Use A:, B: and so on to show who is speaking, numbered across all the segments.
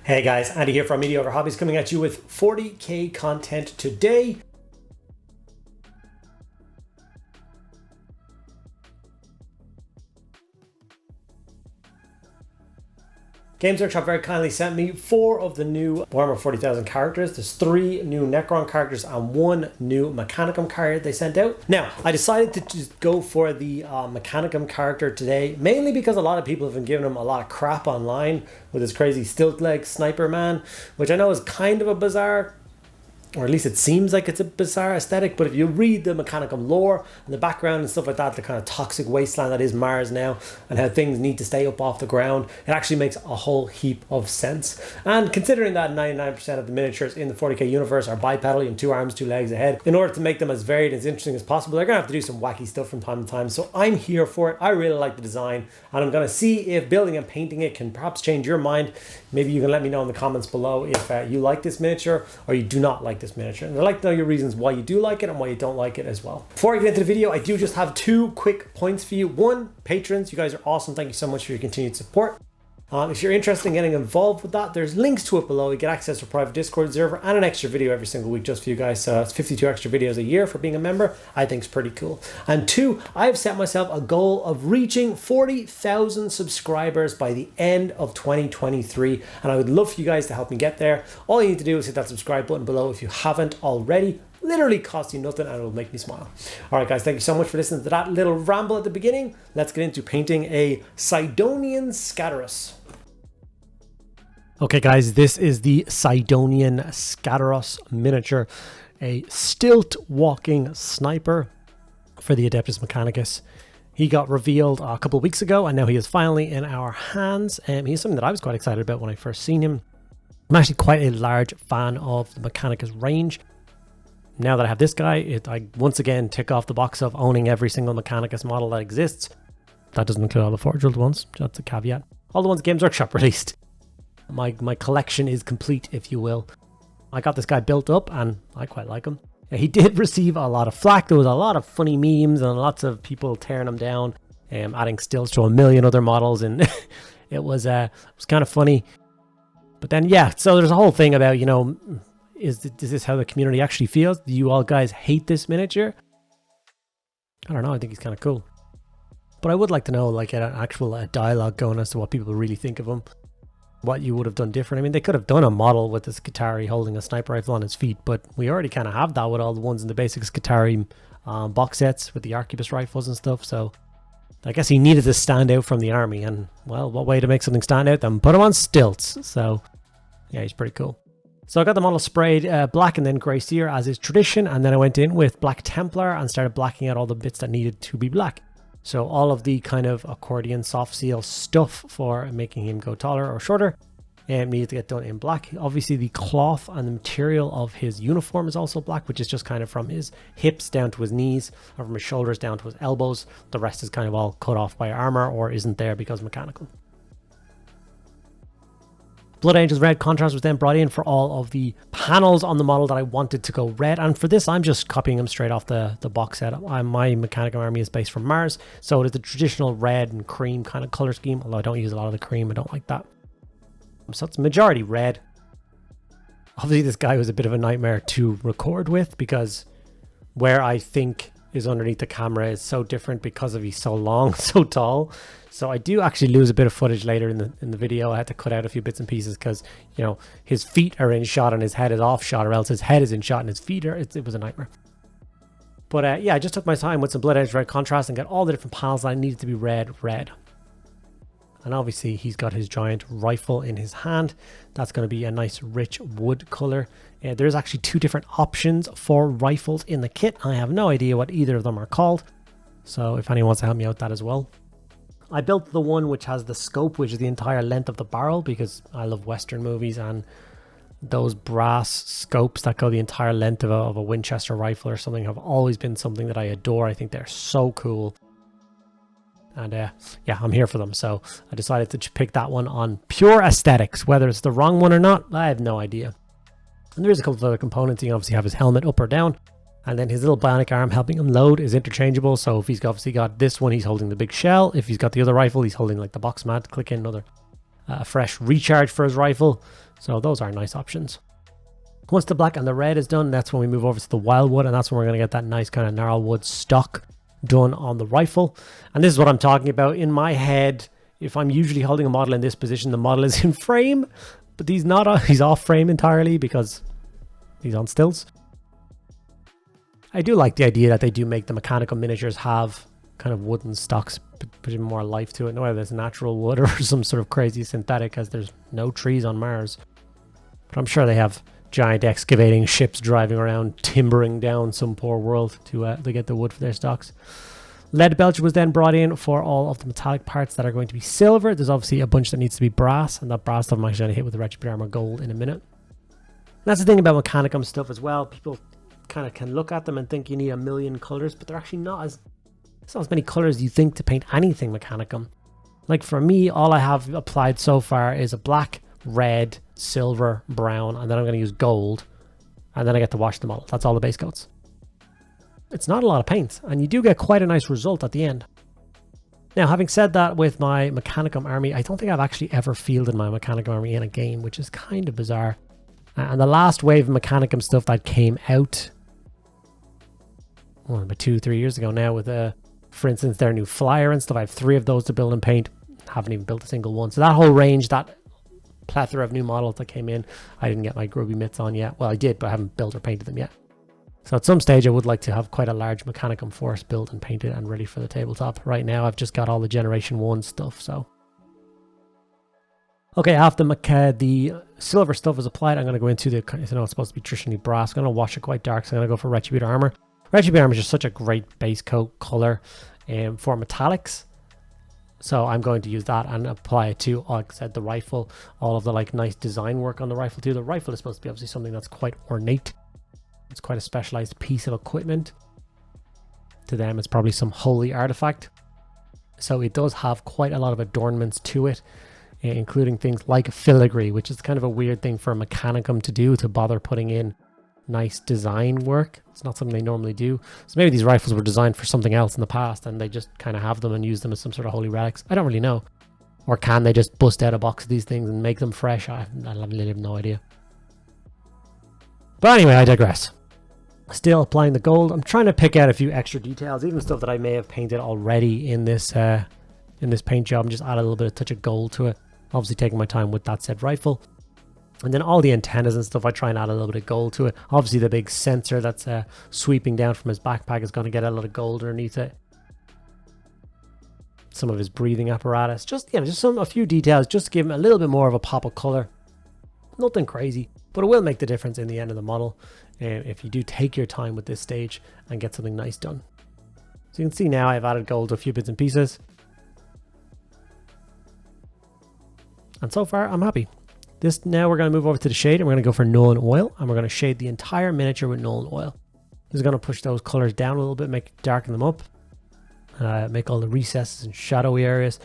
A: Hey guys, Andy here from Mediocre Hobbies coming at you with 40k content today. Games Workshop very kindly sent me 4 of the new Warhammer 40,000 characters. There's 3 new Necron characters and 1 new Mechanicum card they sent out. Now, I decided to just go for the Mechanicum character today, mainly because a lot of people have been giving him a lot of crap online with his crazy stilt leg sniper man, which I know is kind of a bizarre, or at least it seems like it's a bizarre aesthetic, but if you read the Mechanicum lore and the background and stuff like that, the kind of toxic wasteland that is Mars now, and how things need to stay up off the ground, it actually makes a whole heap of sense. And considering that 99% of the miniatures in the 40k universe are bipedal, you have 2 arms, 2 legs, a head, in order to make them as varied and as interesting as possible, they're going to have to do some wacky stuff from time to time. So I'm here for it. I really like the design, and I'm going to see if building and painting it can perhaps change your mind. Maybe you can let me know in the comments below if you like this miniature or you do not like this miniature. And I'd like to know your reasons why you do like it and why you don't like it as well. Before I get into the video, I do just have 2 quick points for you. 1, patrons, you guys are awesome. Thank you so much for your continued support. If you're interested in getting involved with that, there's links to it below. You get access to a private Discord server and an extra video every single week just for you guys. So it's 52 extra videos a year for being a member. I think it's pretty cool. And 2, I've set myself a goal of reaching 40,000 subscribers by the end of 2023. And I would love for you guys to help me get there. All you need to do is hit that subscribe button below if you haven't already. Literally costs you nothing and it'll make me smile. All right, guys, thank you so much for listening to that little ramble at the beginning. Let's get into painting a Sydonian Skatros. Okay, guys, this is the Sydonian Skatros miniature, a stilt walking sniper for the Adeptus Mechanicus. He got revealed a couple of weeks ago and now he is finally in our hands. He's something that I was quite excited about when I first seen him. I'm actually quite a large fan of the Mechanicus range. Now that I have this guy, I once again tick off the box of owning every single Mechanicus model that exists. That doesn't include all the Forge World ones, that's a caveat. All the ones Games Workshop released. My collection is complete, if you will. I got this guy built up and I quite like him. He did receive a lot of flack. There was a lot of funny memes and lots of people tearing him down, adding stills to a million other models, and it was kind of funny. But then, yeah, so there's a whole thing about, you know, is this how the community actually feels? Do you all guys hate this miniature? I don't know, I think he's kind of cool. But I would like to know, like, an actual dialogue going as to what people really think of him. What you would have done different. I mean, they could have done a model with the Skatari holding a sniper rifle on his feet, but we already kind of have that with all the ones in the basic Skatari box sets with the arquebus rifles and stuff. So I guess he needed to stand out from the army, and well, what way to make something stand out than put him on stilts? So yeah, he's pretty cool. So I got the model sprayed black and then grey seer as is tradition, and then I went in with Black Templar and started blacking out all the bits that needed to be black. So all of the kind of accordion soft seal stuff for making him go taller or shorter needed to get done in black. Obviously the cloth and the material of his uniform is also black, which is just kind of from his hips down to his knees, or from his shoulders down to his elbows. The rest is kind of all cut off by armor or isn't there because mechanical. Blood Angels red contrast was then brought in for all of the panels on the model that I wanted to go red, and for this I'm just copying them straight off the box set. My Mechanicum army is based from Mars, so it is the traditional red and cream kind of color scheme, although I don't use a lot of the cream, I don't like that. So it's majority red. Obviously this guy was a bit of a nightmare to record with because where I think is underneath the camera is so different because of he's so long, so tall. So I do actually lose a bit of footage later in the video. I had to cut out a few bits and pieces because, you know, his feet are in shot and his head is off shot, or else his head is in shot and his feet are, it was a nightmare. But yeah, I just took my time with some Blood Edge red contrast and got all the different panels that I needed to be red. And obviously he's got his giant rifle in his hand. That's going to be a nice rich wood color. There's actually 2 different options for rifles in the kit. I have no idea what either of them are called, so if anyone wants to help me out with that as well. I built the one which has the scope, which is the entire length of the barrel, because I love Western movies, and those brass scopes that go the entire length of a Winchester rifle or something have always been something that I adore. I think they're so cool. And yeah, I'm here for them. So I decided to pick that one on pure aesthetics. Whether it's the wrong one or not, I have no idea. And there's a couple of other components. You can obviously have his helmet up or down. And then his little bionic arm helping him load is interchangeable. So if he's obviously got this one, he's holding the big shell. If he's got the other rifle, he's holding like the box mat to click in another fresh recharge for his rifle. So those are nice options. Once the black and the red is done, that's when we move over to the wildwood, and that's when we're going to get that nice kind of gnarlwood stock done on the rifle. And this is what I'm talking about. In my head, if I'm usually holding a model in this position, the model is in frame, but he's not. He's off frame entirely because he's on stilts. I do like the idea that they do make the mechanical miniatures have kind of wooden stocks, putting more life to it. No, whether it's natural wood or some sort of crazy synthetic, as there's no trees on Mars. But I'm sure they have giant excavating ships driving around, timbering down some poor world to get the wood for their stocks. Lead belcher was then brought in for all of the metallic parts that are going to be silver. There's obviously a bunch that needs to be brass, and that brass stuff I'm actually going to hit with the Retribute Armor Gold in a minute. And that's the thing about Mechanicum stuff as well. People kind of can look at them and think you need a million colors, but they're actually not as many colors as you think to paint anything Mechanicum. Like for me, all I have applied so far is a black, red, silver, brown, and then I'm going to use gold, and then I get to wash the model. That's all the base coats. It's not a lot of paint, and you do get quite a nice result at the end. Now, having said that, with my Mechanicum army, I don't think I've actually ever fielded my Mechanicum army in a game, which is kind of bizarre. And the last wave of Mechanicum stuff that came out, about 2-3 years ago now, with for instance, their new flyer and stuff. I have 3 of those to build and paint. Haven't even built a single one. So that whole range, that plethora of new models that came in, I didn't get my grubby mitts on yet. Well, I did, but I haven't built or painted them yet. So at some stage, I would like to have quite a large Mechanicum force built and painted and ready for the tabletop. Right now, I've just got all the Generation 1 stuff, so. Okay, after the silver stuff is applied, I'm going to go into it's supposed to be traditionally brass. I'm going to wash it quite dark, so I'm going to go for Retribute Armor. Retribute Armor is just such a great base coat color for metallics. So I'm going to use that and apply it to, like I said, the rifle, all of the nice design work on the rifle too. The rifle is supposed to be obviously something that's quite ornate. It's quite a specialized piece of equipment. To them, it's probably some holy artifact. So it does have quite a lot of adornments to it, including things like filigree, which is kind of a weird thing for a Mechanicum to do, to bother putting in nice design work. It's not something they normally do. So maybe these rifles were designed for something else in the past and they just kind of have them and use them as some sort of holy relics. I don't really know. Or can they just bust out a box of these things and make them fresh? I really have no idea. But anyway, I digress. Still applying the gold. I'm trying to pick out a few extra details, even stuff that I may have painted already in this paint job, and just add a little bit of touch of gold to it. Obviously taking my time with that said rifle. And then all the antennas and stuff, I try and add a little bit of gold to it. Obviously the big sensor that's sweeping down from his backpack is going to get a lot of gold underneath it. Some of his breathing apparatus. Just a few details just to give him a little bit more of a pop of color. Nothing crazy, but it will make the difference in the end of the model if you do take your time with this stage and get something nice done. So you can see now I've added gold to a few bits and pieces. And so far I'm happy. Now we're going to move over to the shade, and we're going to go for Nuln Oil, and we're going to shade the entire miniature with Nuln Oil. This is going to push those colors down a little bit, darken them up, make all the recesses and shadowy areas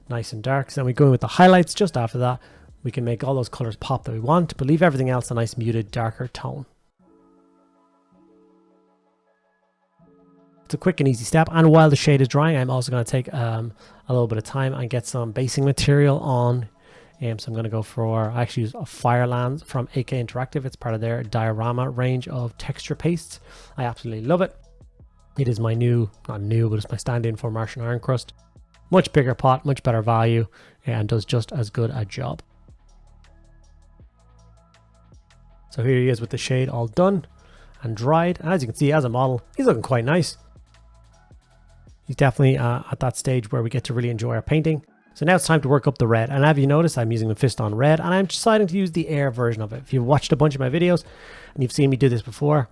A: nice and dark. So then we go in with the highlights. Just after that, we can make all those colors pop that we want, but leave everything else a nice muted, darker tone. It's a quick and easy step, and while the shade is drying, I'm also going to take a little bit of time and get some basing material on. So I'm going to go for, I actually use a Fireland from AK Interactive. It's part of their diorama range of texture pastes. I absolutely love it. It is my not new, but it's my stand-in for Martian Iron Crust. Much bigger pot, much better value, and does just as good a job. So here he is with the shade all done and dried. And as you can see, as a model, he's looking quite nice. He's definitely at that stage where we get to really enjoy our painting. So now it's time to work up the red, and have you noticed I'm using the Fist on Red, and I'm deciding to use the air version of it. If you've watched a bunch of my videos and you've seen me do this before,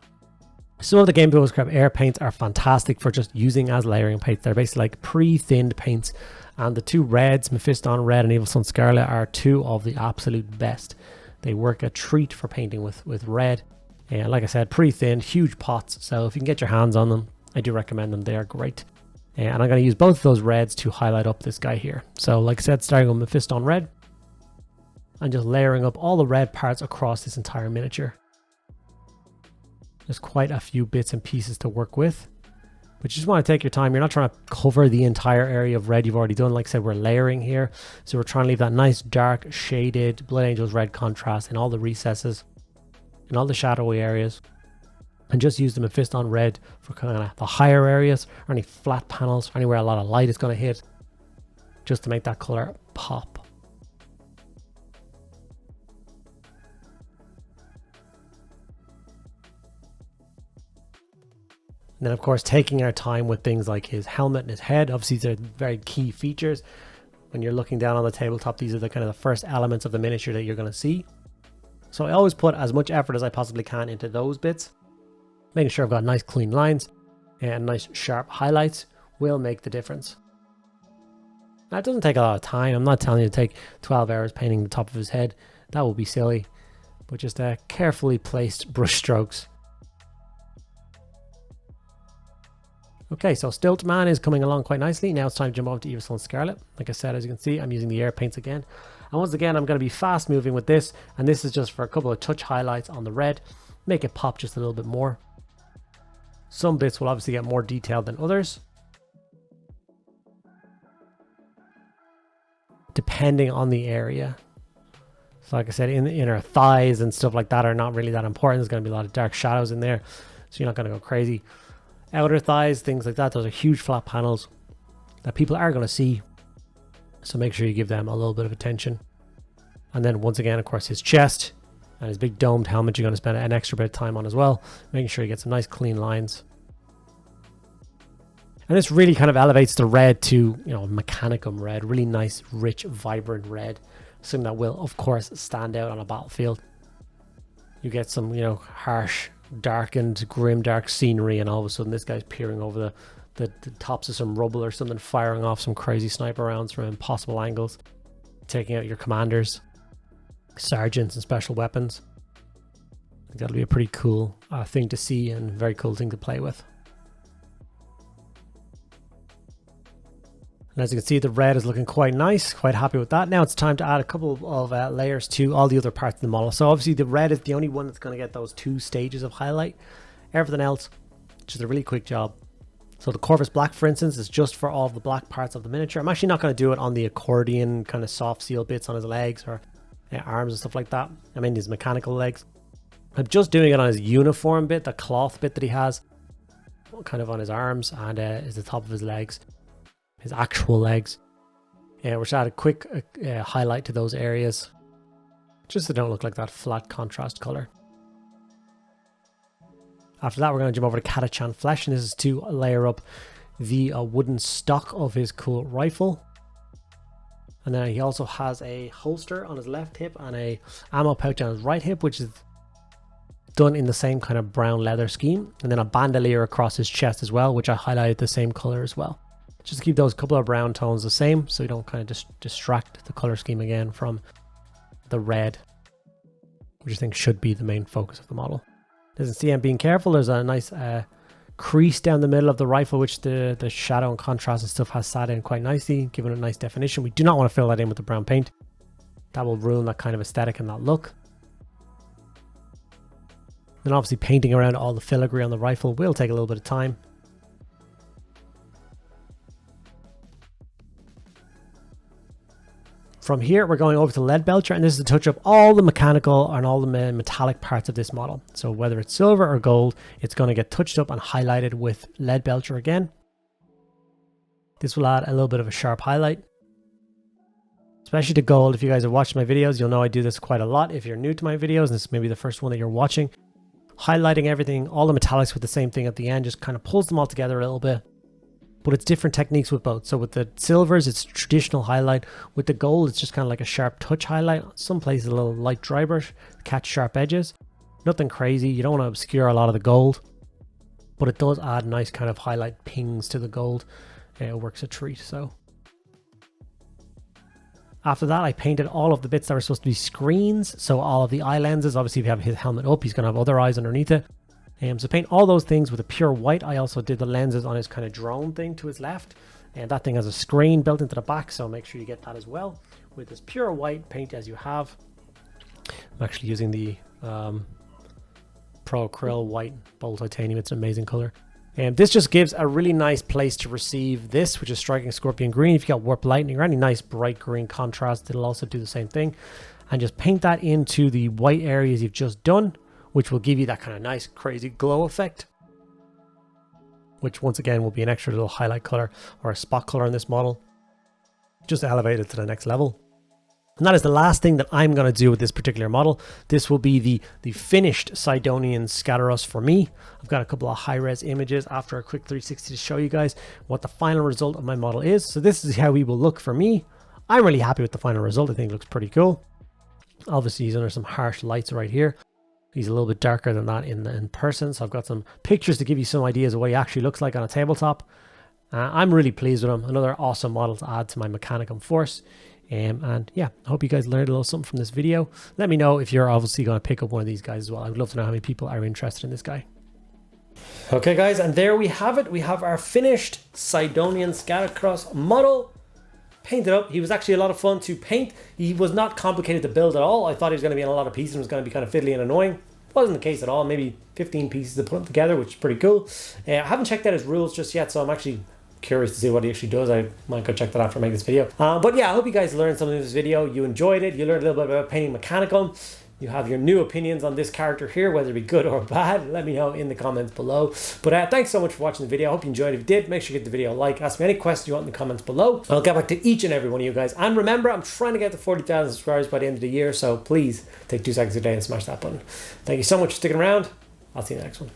A: some of the Game Builder's Craft air paints are fantastic for just using as layering paints. They're basically like pre-thinned paints, and the two reds, Mephiston Red and Evil Sun Scarlet, are two of the absolute best. They work a treat for painting with red, and like I said, pre-thinned, huge pots, so if you can get your hands on them, I do recommend them. They are great. And I'm going to use both of those reds to highlight up this guy here. So like I said, starting with Mephiston Red, and just layering up all the red parts across this entire miniature. There's quite a few bits and pieces to work with. But you just want to take your time. You're not trying to cover the entire area of red you've already done. Like I said, we're layering here. So we're trying to leave that nice dark shaded Blood Angels red contrast in all the recesses, in all the shadowy areas. And just use the Mephiston red for kind of the higher areas, or any flat panels, or anywhere a lot of light is going to hit, just to make that color pop. And then, of course, taking our time with things like his helmet and his head. Obviously, these are very key features. When you're looking down on the tabletop, these are the kind of the first elements of the miniature that you're going to see. So I always put as much effort as I possibly can into those bits. Making sure I've got nice clean lines and nice sharp highlights will make the difference. Now, it doesn't take a lot of time. I'm not telling you to take 12 hours painting the top of his head. That would be silly. But just carefully placed brush strokes. Okay, so Stilt Man is coming along quite nicely. Now it's time to jump over to Evil Scarlet. Like I said, as you can see, I'm using the air paints again. And once again, I'm going to be fast moving with this. And this is just for a couple of touch highlights on the red. Make it pop just a little bit more. Some bits will obviously get more detailed than others, depending on the area. So like I said, in the inner thighs and stuff like that are not really that important. There's going to be a lot of dark shadows in there, so you're not going to go crazy. Outer thighs, things like that, those are huge flat panels that people are going to see. So make sure you give them a little bit of attention. And then once again, of course, his chest and his big domed helmet you're going to spend an extra bit of time on as well. Making sure you get some nice clean lines. And this really kind of elevates the red to, you know, Mechanicum red. Really nice, rich, vibrant red. Something that will, of course, stand out on a battlefield. You get some, you know, harsh, darkened, grim, dark scenery, and all of a sudden this guy's peering over the tops of some rubble or something, firing off some crazy sniper rounds from impossible angles, taking out your commanders, sergeants, and special weapons. I think that'll be a pretty cool thing to see, and very cool thing to play with. And as you can see, the red is looking quite nice, quite happy with that. Now it's time to add a couple of layers to all the other parts of the model. So obviously the red is the only one that's going to get those 2 stages of highlight. Everything else, just a really quick job. So the Corvus Black, for instance, is just for all of the black parts of the miniature. I'm actually not going to do it on the accordion kind of soft seal bits on his legs or arms and stuff like that. I mean his mechanical legs. I'm just doing it on his uniform bit, the cloth bit that he has, kind of on his arms, and is the top of his legs. His actual legs. We're just add a quick highlight to those areas, just so they don't look like that flat contrast color. After that, we're going to jump over to Catachan Flesh, and this is to layer up the wooden stock of his cool rifle. And then he also has a holster on his left hip and a ammo pouch on his right hip, which is done in the same kind of brown leather scheme. And then a bandolier across his chest as well, which I highlighted the same color as well. Just keep those couple of brown tones the same, so you don't kind of distract the color scheme again from the red, which I think should be the main focus of the model. As you can see, I'm being careful. There's a nice crease down the middle of the rifle, which the shadow and contrast and stuff has sat in quite nicely, giving it a nice definition. We do not want to fill that in with the brown paint. That will ruin that kind of aesthetic and that look. Then obviously painting around all the filigree on the rifle will take a little bit of time. From here, we're going over to Lead Belcher, and this is to touch up all the mechanical and all the metallic parts of this model. So whether it's silver or gold, it's going to get touched up and highlighted with Lead Belcher again. This will add a little bit of a sharp highlight, especially to gold. If you guys have watched my videos, you'll know I do this quite a lot. If you're new to my videos, and this is maybe the first one that you're watching, highlighting everything, all the metallics with the same thing at the end, just kind of pulls them all together a little bit. But it's different techniques with both. So with the silvers, it's traditional highlight. With the gold, it's just kind of like a sharp touch highlight. Some places a little light dry brush to catch sharp edges. Nothing crazy. You don't want to obscure a lot of the gold, but it does add nice kind of highlight pings to the gold. It works a treat. So after that, I painted all of the bits that were supposed to be screens. So all of the eye lenses. Obviously, if you have his helmet up, he's going to have other eyes underneath it. So paint all those things with a pure white. I also did the lenses on his kind of drone thing to his left, and that thing has a screen built into the back, so make sure you get that as well with this pure white paint as you have. I'm actually using the Pro Acryl white bold titanium. It's an amazing color. And this just gives a really nice place to receive this, which is Striking Scorpion Green. If you got Warp Lightning or any nice bright green contrast, it'll also do the same thing. And just paint that into the white areas you've just done, which will give you that kind of nice, crazy glow effect. Which once again will be an extra little highlight color or a spot color in this model. Just elevate it to the next level. And that is the last thing that I'm going to do with this particular model. This will be the finished Sydonian Skatros for me. I've got a couple of high-res images after a quick 360 to show you guys what the final result of my model is. So this is how he will look for me. I'm really happy with the final result. I think it looks pretty cool. Obviously, he's under some harsh lights right here. He's a little bit darker than that in person. So I've got some pictures to give you some ideas of what he actually looks like on a tabletop. I'm really pleased with him. Another awesome model to add to my Mechanicum force. And yeah, I hope you guys learned a little something from this video. Let me know if you're obviously going to pick up one of these guys as well. I would love to know how many people are interested in this guy. Okay guys, and there we have it. We have our finished Sydonian Skatros model painted up. He was actually a lot of fun to paint. He was not complicated to build at all. I thought he was going to be in a lot of pieces and was going to be kind of fiddly and annoying. Wasn't the case at all. Maybe 15 pieces to put them together, which is pretty cool. I haven't checked out his rules just yet, so I'm actually curious to see what he actually does. I might go check that out after I make this video. But yeah, I hope you guys learned something in this video. You enjoyed it. You learned a little bit about painting Mechanicum. You have your new opinions on this character here, whether it be good or bad. Let me know in the comments below. But thanks so much for watching the video. I hope you enjoyed it. If you did, make sure you give the video a like. Ask me any questions you want in the comments below. I'll get back to each and every one of you guys. And remember, I'm trying to get to 40,000 subscribers by the end of the year. So please take 2 seconds a day and smash that button. Thank you so much for sticking around. I'll see you in the next one.